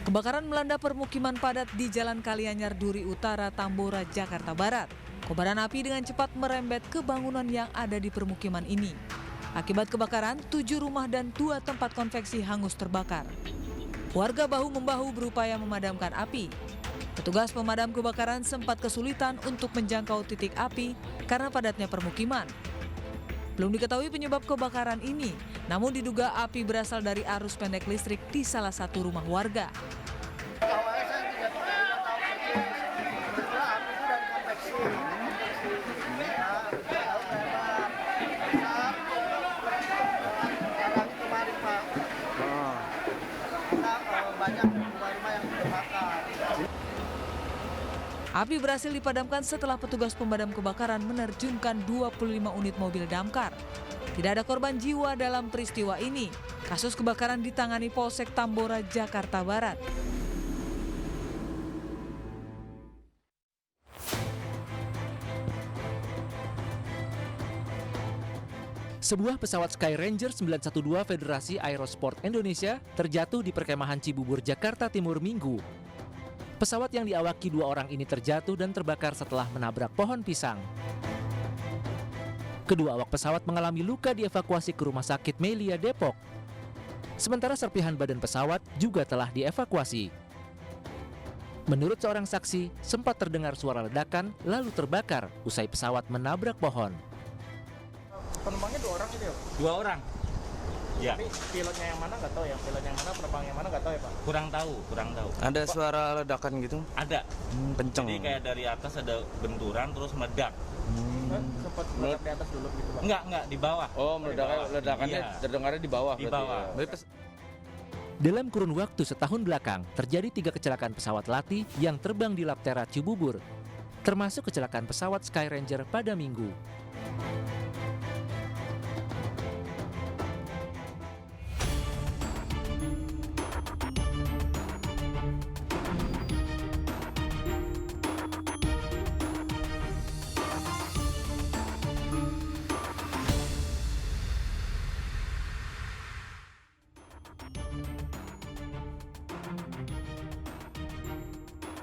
Kebakaran melanda permukiman padat di Jalan Kalianyar Duri Utara, Tambora, Jakarta Barat. Kobaran api dengan cepat merembet ke bangunan yang ada di permukiman ini. Akibat kebakaran, 7 rumah dan 2 tempat konveksi hangus terbakar. Warga bahu-membahu berupaya memadamkan api. Petugas pemadam kebakaran sempat kesulitan untuk menjangkau titik api karena padatnya permukiman. Belum diketahui penyebab kebakaran ini, namun diduga api berasal dari arus pendek listrik di salah satu rumah warga. Awalnya saya tidak tahu persis, sebenarnya api itu dari konveksi. Sekarang kemarin Pak, kita banyak rumah-rumah yang terbakar. Api berhasil dipadamkan setelah petugas pemadam kebakaran menerjunkan 25 unit mobil damkar. Tidak ada korban jiwa dalam peristiwa ini. Kasus kebakaran ditangani Polsek Tambora, Jakarta Barat. Sebuah pesawat Sky Ranger 912 Federasi Aerosport Indonesia terjatuh di perkemahan Cibubur, Jakarta Timur Minggu. Pesawat yang diawaki 2 orang ini terjatuh dan terbakar setelah menabrak pohon pisang. Kedua awak pesawat mengalami luka dievakuasi ke Rumah Sakit Melia, Depok. Sementara serpihan badan pesawat juga telah dievakuasi. Menurut seorang saksi, sempat terdengar suara ledakan lalu terbakar usai pesawat menabrak pohon. Penumpangnya 2 orang gitu ya? 2 orang. Ya. Tapi pilotnya yang mana nggak tahu ya? Pilotnya yang mana, penumpangnya yang mana nggak tahu ya Pak? Kurang tahu. Ada suara ledakan gitu? Ada. Kenceng. Jadi kayak dari atas ada benturan terus meledak. Sempat meledak di atas dulu gitu Pak? Enggak, di bawah. Oh, ledakannya Iya. terdengarnya di bawah. Di berarti bawah. ya. Dalam kurun waktu setahun belakang, terjadi 3 kecelakaan pesawat latih yang terbang di Laptera Cibubur, termasuk kecelakaan pesawat Sky Ranger pada Minggu.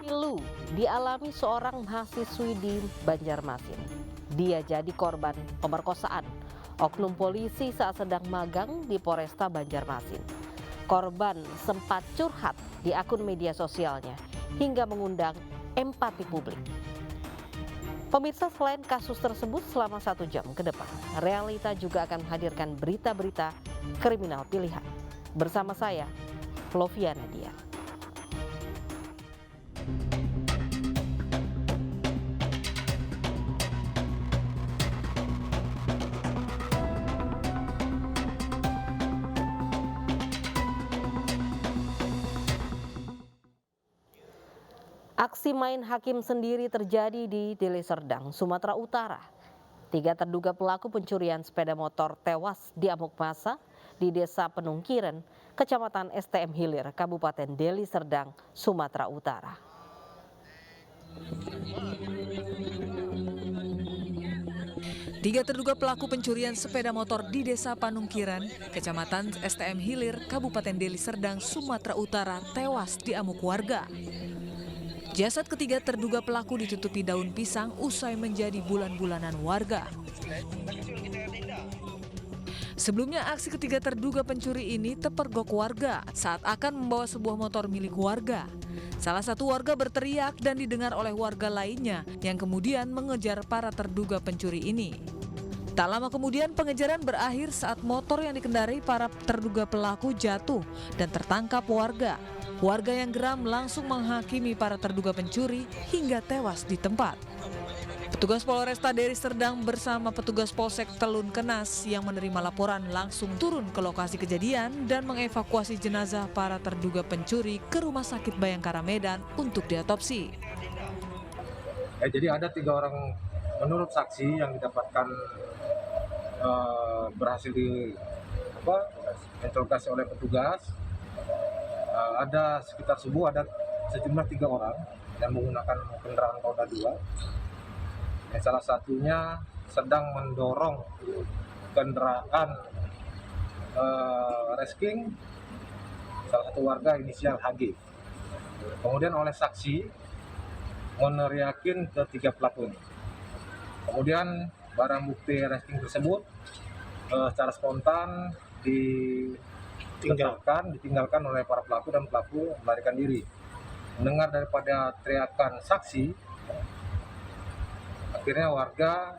Pilu dialami seorang mahasiswi di Banjarmasin. Dia jadi korban pemerkosaan oknum polisi saat sedang magang di Polresta Banjarmasin. Korban sempat curhat di akun media sosialnya hingga mengundang empati publik. Pemirsa, selain kasus tersebut selama 1 jam ke depan, Realita juga akan menghadirkan berita-berita kriminal pilihan. Bersama saya, Flovia Nadia. Aksi main hakim sendiri terjadi di Deli Serdang, Sumatera Utara. 3 terduga pelaku pencurian sepeda motor tewas diamuk massa di Desa Penungkiran, Kecamatan STM Hilir, Kabupaten Deli Serdang, Sumatera Utara. Tiga terduga pelaku pencurian sepeda motor di Desa Panungkiran, Kecamatan STM Hilir, Kabupaten Deli Serdang, Sumatera Utara, tewas diamuk warga. Jasad ketiga terduga pelaku ditutupi daun pisang usai menjadi bulan-bulanan warga. Sebelumnya aksi ketiga terduga pencuri ini terpergok warga saat akan membawa sebuah motor milik warga. Salah satu warga berteriak dan didengar oleh warga lainnya yang kemudian mengejar para terduga pencuri ini. Tak lama kemudian pengejaran berakhir saat motor yang dikendarai para terduga pelaku jatuh dan tertangkap warga. Warga yang geram langsung menghakimi para terduga pencuri hingga tewas di tempat. Petugas Polresta Deli Serdang bersama petugas Polsek Telun Kenas yang menerima laporan langsung turun ke lokasi kejadian dan mengevakuasi jenazah para terduga pencuri ke Rumah Sakit Bayangkara Medan untuk diotopsi. Jadi ada 3 orang menurut saksi yang didapatkan berhasil diinterogasi oleh petugas. Ada sekitar subuh ada sejumlah 3 orang yang menggunakan kendaraan roda 2. Yang salah satunya sedang mendorong kendaraan resking salah satu warga inisial HG. Kemudian oleh saksi meneriakin ketiga pelaku ini. Kemudian barang bukti resting tersebut secara spontan ditinggalkan oleh para pelaku dan pelaku melarikan diri. Mendengar daripada teriakan saksi, akhirnya warga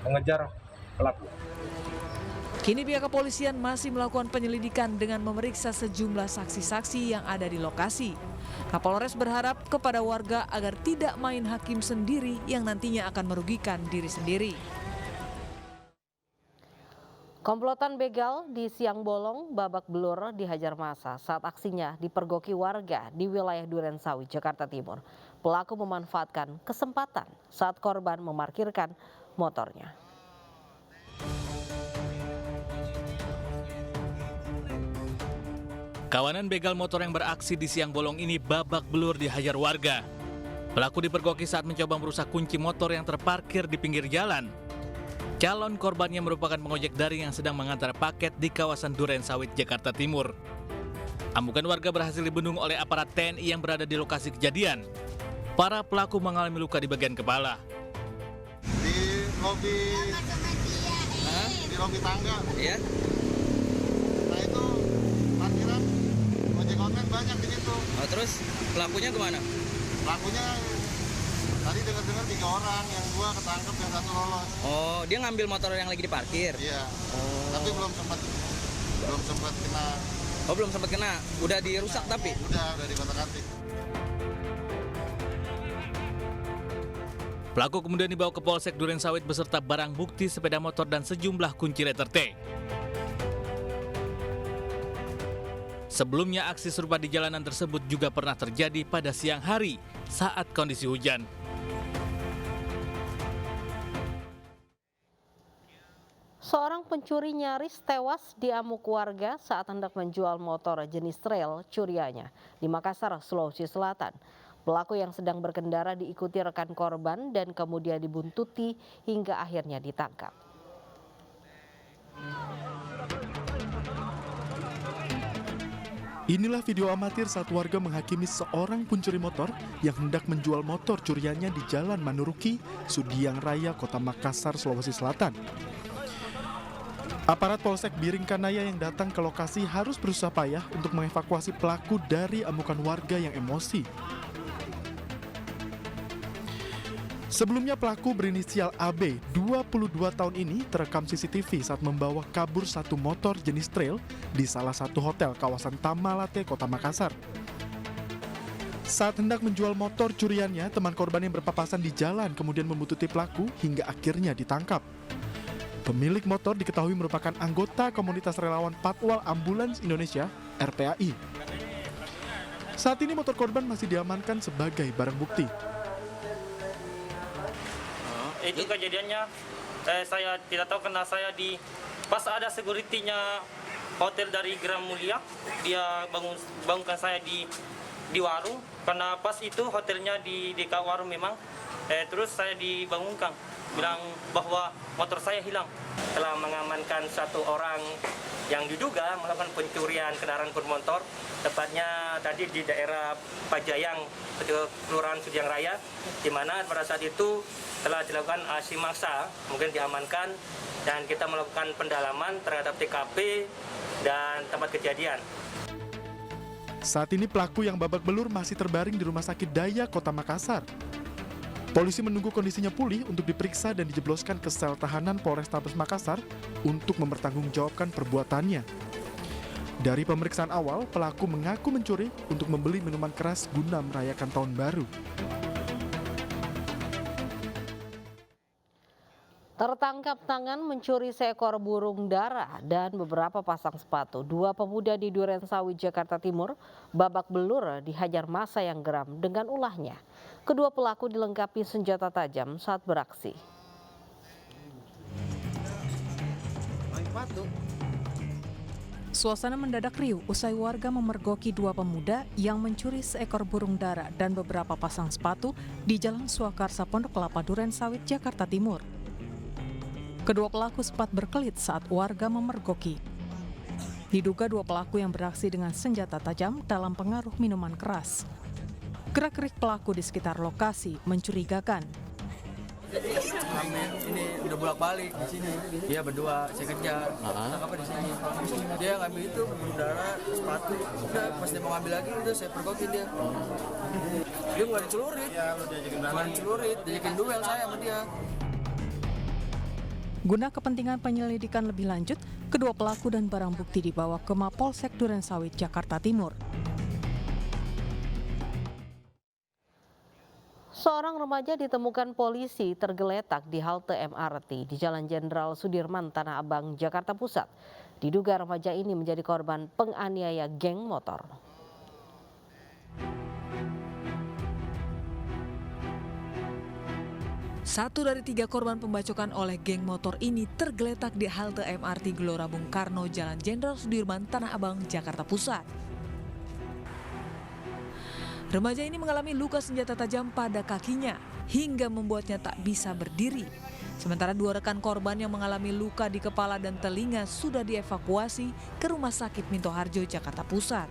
mengejar pelaku. Kini pihak kepolisian masih melakukan penyelidikan dengan memeriksa sejumlah saksi-saksi yang ada di lokasi. Kapolres berharap kepada warga agar tidak main hakim sendiri yang nantinya akan merugikan diri sendiri. Komplotan begal di Siang Bolong babak belur dihajar massa saat aksinya dipergoki warga di wilayah Durensawit, Jakarta Timur. Pelaku memanfaatkan kesempatan saat korban memarkirkan motornya. Kawanan begal motor yang beraksi di Siang Bolong ini babak belur dihajar warga. Pelaku dipergoki saat mencoba merusak kunci motor yang terparkir di pinggir jalan. Calon korbannya merupakan pengojek daring yang sedang mengantar paket di kawasan Durensawit, Jakarta Timur. Amukan warga berhasil dibendung oleh aparat TNI yang berada di lokasi kejadian. Para pelaku mengalami luka di bagian kepala. Di lobi tangga. Iya. Nah itu parkiran ojek online banyak di situ. Oh, terus pelakunya kemana? Pelakunya tadi dengar-dengar 3 orang, yang 2 ketangkep, yang 1 lolos. Oh, dia ngambil motor yang lagi diparkir. Iya. Tapi belum sempat kena. Oh, belum sempat kena. Udah dirusak tapi. Udah dikotak-atik. Pelaku kemudian dibawa ke Polsek Durensawit beserta barang bukti sepeda motor dan sejumlah kunci letter T. Sebelumnya aksi serupa di jalanan tersebut juga pernah terjadi pada siang hari saat kondisi hujan. Seorang pencuri nyaris tewas diamuk warga saat hendak menjual motor jenis trail curiannya di Makassar, Sulawesi Selatan. Pelaku yang sedang berkendara diikuti rekan korban dan kemudian dibuntuti hingga akhirnya ditangkap. Inilah video amatir saat warga menghakimi seorang pencuri motor yang hendak menjual motor curiannya di Jalan Manuruki, Sudiang Raya, Kota Makassar, Sulawesi Selatan. Aparat Polsek Biringkanaya yang datang ke lokasi harus berusaha payah untuk mengevakuasi pelaku dari amukan warga yang emosi. Sebelumnya pelaku berinisial AB, 22 tahun ini terekam CCTV saat membawa kabur satu motor jenis trail di salah satu hotel kawasan Tamalate, Kota Makassar. Saat hendak menjual motor curiannya, teman korban yang berpapasan di jalan kemudian membuntuti pelaku hingga akhirnya ditangkap. Pemilik motor diketahui merupakan anggota komunitas relawan Patwal Ambulans Indonesia, RPAI. Saat ini motor korban masih diamankan sebagai barang bukti. Itu kejadiannya saya tidak tahu karena saya pas ada security-nya hotel dari Gram Mulia, dia bangunkan saya di warung karena pas itu hotelnya di dekat warung memang. Terus saya dibangunkan bilang bahwa motor saya hilang. Telah mengamankan satu orang yang diduga melakukan pencurian kendaraan bermotor, tepatnya tadi di daerah Pajayang, Kelurahan Sudiang Raya, di mana pada saat itu telah dilakukan aksi massa, mungkin diamankan, dan kita melakukan pendalaman terhadap TKP dan tempat kejadian. Saat ini pelaku yang babak belur masih terbaring di Rumah Sakit Daya Kota Makassar. Polisi menunggu kondisinya pulih untuk diperiksa dan dijebloskan ke sel tahanan Polrestabes Makassar untuk mempertanggungjawabkan perbuatannya. Dari pemeriksaan awal, pelaku mengaku mencuri untuk membeli minuman keras guna merayakan tahun baru. Tertangkap tangan mencuri seekor burung dara dan beberapa pasang sepatu. 2 pemuda di Durensawit, Jakarta Timur babak belur dihajar massa yang geram dengan ulahnya. Kedua pelaku dilengkapi senjata tajam saat beraksi. Suasana mendadak riuh usai warga memergoki 2 pemuda yang mencuri seekor burung dara dan beberapa pasang sepatu di Jalan Swakarsa, Pondok Kelapa, Durensawit, Jakarta Timur. Kedua pelaku sempat berkelit saat warga memergoki. Diduga 2 pelaku yang beraksi dengan senjata tajam dalam pengaruh minuman keras. Gerak-gerik pelaku di sekitar lokasi mencurigakan. Ini udah bolak-balik di sini. Dia berdua, saya kejar. Apa di sini? Dia ngambil itu darah, sepatu. Udah pas dia mau ngambil lagi, udah saya pergokin dia. Dia nggak dicelurit. Nggak dicelurit, diajakin duel saya sama dia. Guna kepentingan penyelidikan lebih lanjut, kedua pelaku dan barang bukti dibawa ke Mapolsek Durensawit, Jakarta Timur. Seorang remaja ditemukan polisi tergeletak di halte MRT di Jalan Jenderal Sudirman, Tanah Abang, Jakarta Pusat. Diduga remaja ini menjadi korban penganiaya geng motor. Satu dari 3 korban pembacokan oleh geng motor ini tergeletak di halte MRT Gelora Bung Karno, Jalan Jenderal Sudirman, Tanah Abang, Jakarta Pusat. Remaja ini mengalami luka senjata tajam pada kakinya hingga membuatnya tak bisa berdiri. Sementara 2 rekan korban yang mengalami luka di kepala dan telinga sudah dievakuasi ke Rumah Sakit Minto Harjo, Jakarta Pusat.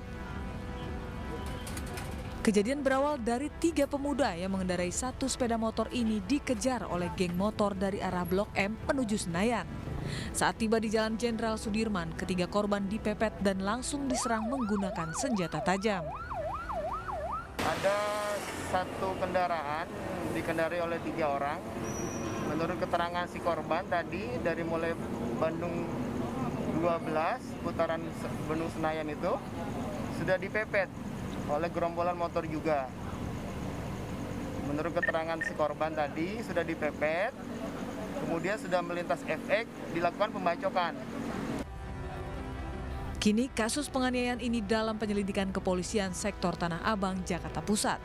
Kejadian berawal dari 3 pemuda yang mengendarai 1 sepeda motor ini dikejar oleh geng motor dari arah Blok M menuju Senayan. Saat tiba di Jalan Jenderal Sudirman, ketiga korban dipepet dan langsung diserang menggunakan senjata tajam. Ada 1 kendaraan dikendarai oleh 3 orang. Menurut keterangan si korban tadi, dari mulai Bandung 12 putaran Bandung Senayan itu sudah dipepet oleh gerombolan motor juga. Menurut keterangan si korban tadi sudah dipepet, kemudian sudah melintas FX, dilakukan pembacokan. Kini kasus penganiayaan ini dalam penyelidikan kepolisian sektor Tanah Abang, Jakarta Pusat.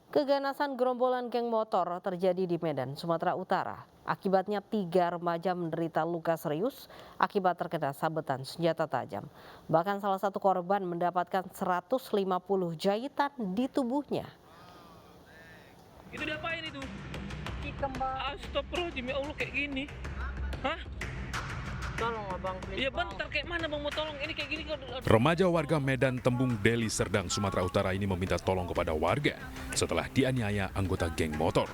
Keganasan gerombolan geng motor terjadi di Medan, Sumatera Utara. Akibatnya 3 remaja menderita luka serius akibat terkena sabetan senjata tajam. Bahkan salah satu korban mendapatkan 150 jahitan di tubuhnya. Itu diapain itu? Astagfirullahaladzim, ya Allah, kayak gini. Hah? Tolong abang, please. Iya bentar, kayak mana bang mau tolong? Ini kayak gini kok. Remaja warga Medan Tembung, Deli Serdang, Sumatera Utara ini meminta tolong kepada warga setelah dianiaya anggota geng motor.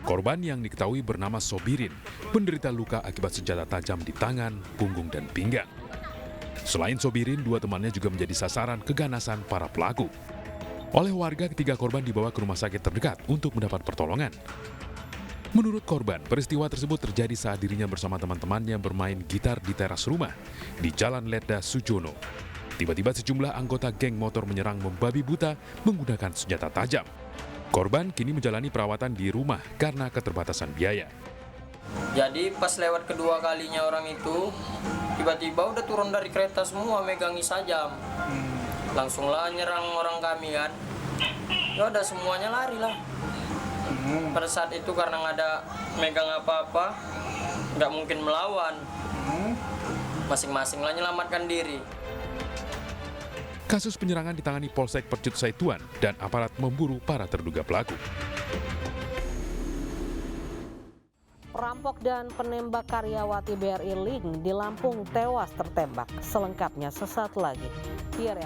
Korban yang diketahui bernama Sobirin menderita luka akibat senjata tajam di tangan, punggung, dan pinggang. Selain Sobirin, 2 temannya juga menjadi sasaran keganasan para pelaku. Oleh warga, ketiga korban dibawa ke rumah sakit terdekat untuk mendapat pertolongan. Menurut korban, peristiwa tersebut terjadi saat dirinya bersama teman-temannya bermain gitar di teras rumah di Jalan Ledda Sujono. Tiba-tiba sejumlah anggota geng motor menyerang membabi buta menggunakan senjata tajam. Korban kini menjalani perawatan di rumah karena keterbatasan biaya. Jadi pas lewat kedua kalinya orang itu, tiba-tiba udah turun dari kereta semua megangi sajam. Langsunglah nyerang orang kami kan. Ya udah semuanya lari lah. Pada saat itu karena nggak ada megang apa-apa, nggak mungkin melawan. Masing-masing lah menyelamatkan diri. Kasus penyerangan ditangani Polsek Percut Saituan dan aparat memburu para terduga pelaku. Perampok dan penembak karyawati BRI Link di Lampung tewas tertembak. Selengkapnya sesaat lagi. Pierre.